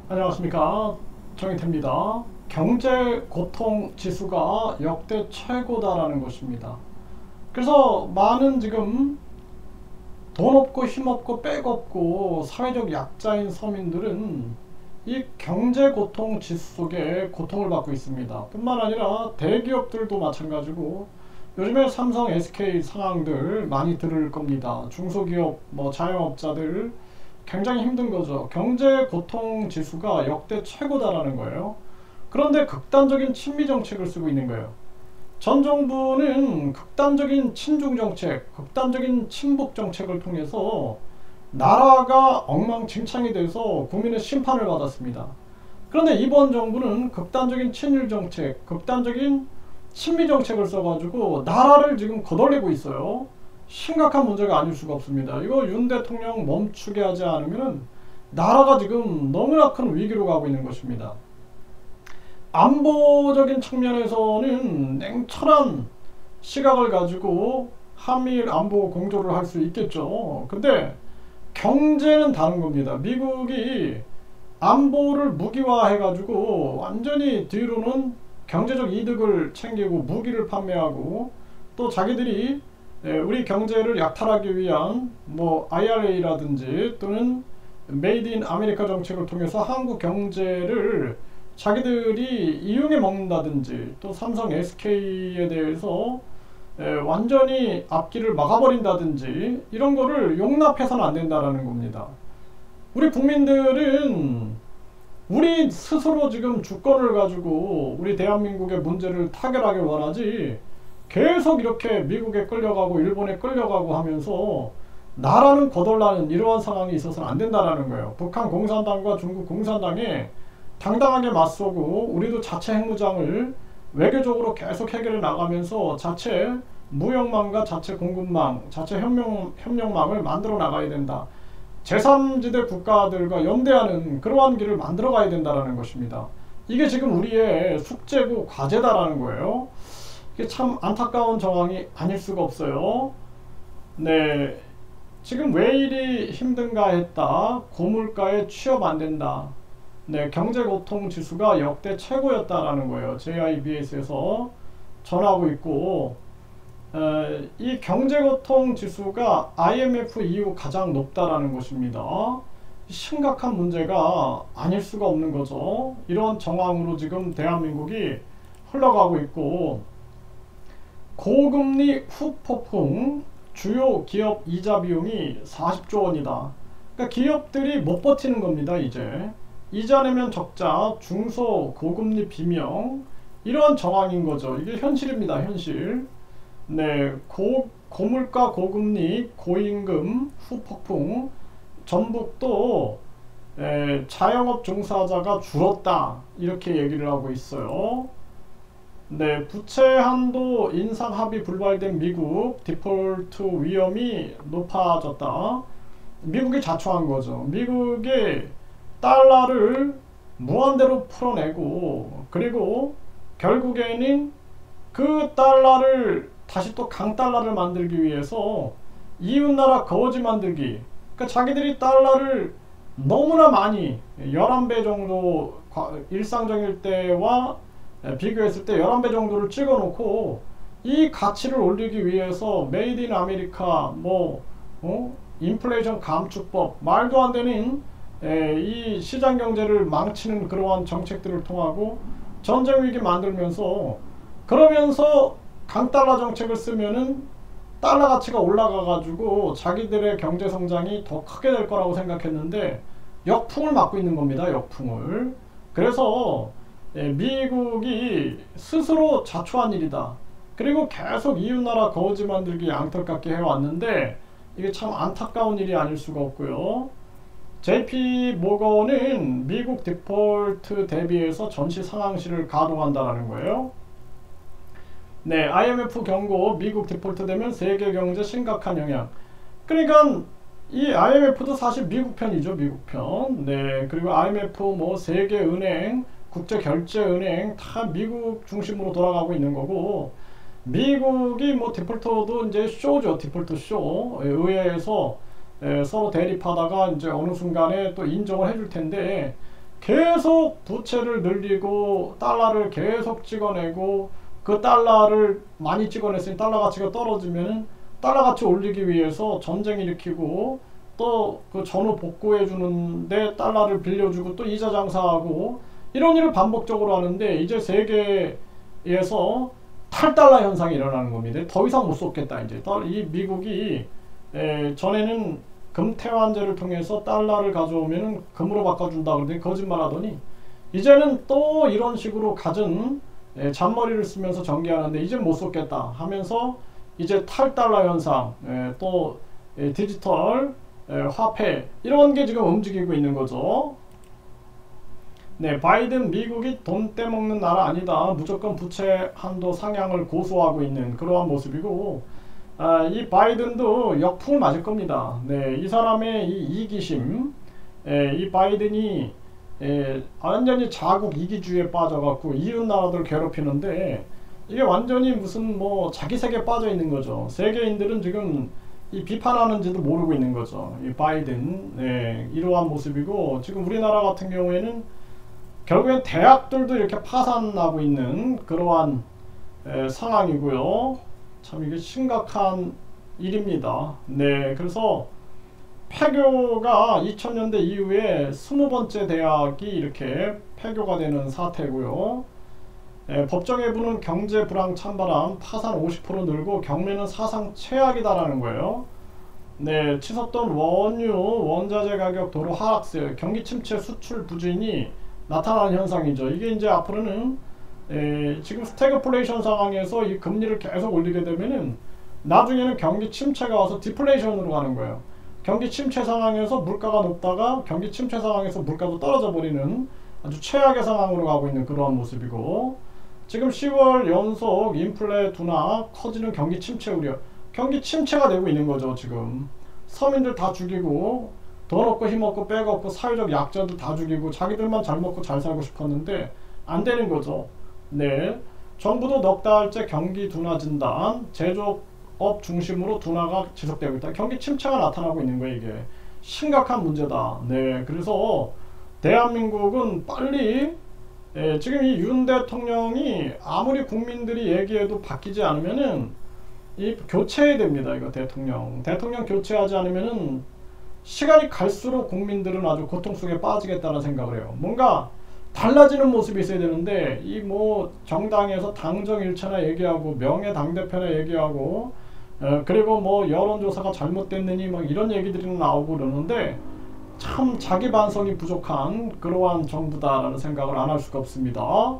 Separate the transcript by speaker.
Speaker 1: 안녕하십니까, 정희태입니다. 경제 고통 지수가 역대 최고다라는 것입니다. 그래서 많은 지금 돈 없고 힘 없고 백 없고 사회적 약자인 서민들은 이 경제 고통 지수 속에 고통을 받고 있습니다. 뿐만 아니라 대기업들도 마찬가지고, 요즘에 삼성, SK 상황들 많이 들을 겁니다. 중소기업, 자영업자들 굉장히 힘든 거죠. 경제 고통 지수가 역대 최고다라는 거예요. 그런데 극단적인 친미 정책을 쓰고 있는 거예요. 전 정부는 극단적인 친중 정책, 극단적인 친북 정책을 통해서 나라가 엉망진창이 돼서 국민의 심판을 받았습니다. 그런데 이번 정부는 극단적인 친일 정책, 극단적인 친미 정책을 써가지고 나라를 지금 거덜내고 있어요. 심각한 문제가 아닐 수가 없습니다. 이거 윤 대통령 멈추게 하지 않으면 나라가 지금 너무나 큰 위기로 가고 있는 것입니다. 안보적인 측면에서는 냉철한 시각을 가지고 한미일 안보 공조를 할 수 있겠죠. 근데 경제는 다른 겁니다. 미국이 안보를 무기화해 가지고 완전히 뒤로는 경제적 이득을 챙기고 무기를 판매하고, 또 자기들이 우리 경제를 약탈하기 위한 IRA라든지 또는 메이드 인 아메리카 정책을 통해서 한국 경제를 자기들이 이용해 먹는다든지, 또 삼성, SK에 대해서 완전히 앞길을 막아버린다든지, 이런 거를 용납해서는 안 된다라는 겁니다. 우리 국민들은 우리 스스로 지금 주권을 가지고 우리 대한민국의 문제를 타결하길 원하지, 계속 이렇게 미국에 끌려가고 일본에 끌려가고 하면서 나라는 거덜나는 이러한 상황이 있어서는 안 된다라는 거예요. 북한 공산당과 중국 공산당에 당당하게 맞서고, 우리도 자체 핵무장을 외교적으로 계속 해결해 나가면서 자체 무역망과 자체 공급망, 자체 협력망을 만들어 나가야 된다. 제3지대 국가들과 연대하는 그러한 길을 만들어 가야 된다는 것입니다. 이게 지금 우리의 숙제고 과제다라는 거예요. 이게 참 안타까운 정황이 아닐 수가 없어요. 네, 지금 왜 이리 힘든가 했다. 고물가에 취업 안 된다. 네, 경제고통 지수가 역대 최고였다라는 거예요. JIBS에서 전하고 있고, 이 경제고통 지수가 IMF 이후 가장 높다라는 것입니다. 심각한 문제가 아닐 수가 없는 거죠. 이런 정황으로 지금 대한민국이 흘러가고 있고, 고금리 후폭풍, 주요 기업 이자 비용이 40조 원이다. 그러니까 기업들이 못 버티는 겁니다. 이제 이자 내면 적자, 중소 고금리 비명, 이러한 정황인 거죠. 이게 현실입니다. 현실. 네, 고물가, 고금리, 고임금, 후폭풍, 전북도 자영업 종사자가 줄었다, 이렇게 얘기를 하고 있어요. 네, 부채 한도 인상 합의 불발된 미국, 디폴트 위험이 높아졌다. 미국이 자초한 거죠. 미국이 달러를 무한대로 풀어내고, 그리고 결국에는 그 달러를 다시 또 강달러를 만들기 위해서 이웃나라 거지 만들기, 그러니까 자기들이 달러를 너무나 많이 11배 정도, 일상적일 때와 비교했을 때 11배 정도를 찍어 놓고 이 가치를 올리기 위해서 메이드 인 아메리카, 인플레이션 감축법, 말도 안 되는 이 시장 경제를 망치는 그러한 정책들을 통하고 전쟁 위기 만들면서, 그러면서 강달러 정책을 쓰면은 달러 가치가 올라가 가지고 자기들의 경제 성장이 더 크게 될 거라고 생각했는데 역풍을 맞고 있는 겁니다. 역풍을. 그래서 미국이 스스로 자초한 일이다. 그리고 계속 이웃나라 거지 만들기 양털깎기 해왔는데 이게 참 안타까운 일이 아닐 수가 없고요. JP 모건은 미국 디폴트 대비해서 전시 상황실을 가동한다라는 거예요. 네, IMF 경고, 미국 디폴트 되면 세계 경제 심각한 영향. 그러니까 이 IMF도 사실 미국 편이죠, 미국 편. 네, 그리고 IMF, 세계은행, 국제결제은행 다 미국 중심으로 돌아가고 있는 거고, 미국이 디폴터도 이제 쇼죠, 디폴터 쇼. 의회에서 서로 대립하다가 이제 어느 순간에 또 인정을 해줄 텐데, 계속 부채를 늘리고 달러를 계속 찍어내고 그 달러를 많이 찍어냈으니 달러 가치가 떨어지면 달러 가치 올리기 위해서 전쟁 일으키고 또 그 전후 복구해 주는데 달러를 빌려주고 또 이자 장사하고 이런 일을 반복적으로 하는데 이제 세계에서 탈달러 현상이 일어나는 겁니다. 더 이상 못 쏟겠다. 이제 이 미국이 전에는 금태환제를 통해서 달러를 가져오면 금으로 바꿔준다 그러더니 거짓말하더니 이제는 또 이런 식으로 갖은 잔머리를 쓰면서 전개하는데 이제 못 쏟겠다 하면서 이제 탈달러 현상 또 디지털 화폐 이런 게 지금 움직이고 있는 거죠. 네, 바이든 미국이 돈 떼먹는 나라 아니다. 무조건 부채 한도 상향을 고수하고 있는 그러한 모습이고 이 바이든도 역풍을 맞을 겁니다. 네, 이 사람의 이 이기심 이 바이든이 완전히 자국 이기주의에 빠져갖고 이웃 나라들 괴롭히는데 이게 완전히 무슨 뭐 자기 세계에 빠져 있는 거죠. 세계인들은 지금 이 비판하는지도 모르고 있는 거죠. 이 바이든 이러한 모습이고 지금 우리나라 같은 경우에는 결국엔 대학들도 이렇게 파산나고 있는 그러한 상황이고요. 참 이게 심각한 일입니다. 네, 그래서 폐교가 2000년대 이후에 20번째 대학이 이렇게 폐교가 되는 사태고요. 법정외부는 경제 불황 찬바람 파산 50% 늘고 경매는 사상 최악이다라는 거예요. 네, 치솟던 원유, 원자재 가격 도로 하락세, 경기 침체, 수출 부진이 나타나는 현상이죠. 이게 이제 앞으로는 지금 스태그플레이션 상황에서 이 금리를 계속 올리게 되면은 나중에는 경기 침체가 와서 디플레이션으로 가는 거예요. 경기 침체 상황에서 물가가 높다가 경기 침체 상황에서 물가도 떨어져 버리는 아주 최악의 상황으로 가고 있는 그러한 모습이고 지금 10월 연속 인플레 둔화 커지는 경기 침체 우려 경기 침체가 되고 있는 거죠. 지금 서민들 다 죽이고 돈 없고 힘 없고 백 없고 사회적 약자들 다 죽이고 자기들만 잘 먹고 잘 살고 싶었는데 안 되는 거죠. 네, 정부도 넉 달째 경기 둔화 진단 제조업 중심으로 둔화가 지속되고 있다. 경기 침체가 나타나고 있는 거예요. 이게 심각한 문제다. 네, 그래서 대한민국은 빨리 지금 이 윤 대통령이 아무리 국민들이 얘기해도 바뀌지 않으면은 이 교체해야 됩니다. 이거 대통령 교체하지 않으면은 시간이 갈수록 국민들은 아주 고통 속에 빠지겠다는 생각을 해요. 뭔가 달라지는 모습이 있어야 되는데 이 뭐 정당에서 당정일체나 얘기하고 명예 당대표나 얘기하고 그리고 뭐 여론조사가 잘못됐느니 막 이런 얘기들이 나오고 그러는데 참 자기 반성이 부족한 그러한 정부다라는 생각을 안 할 수가 없습니다.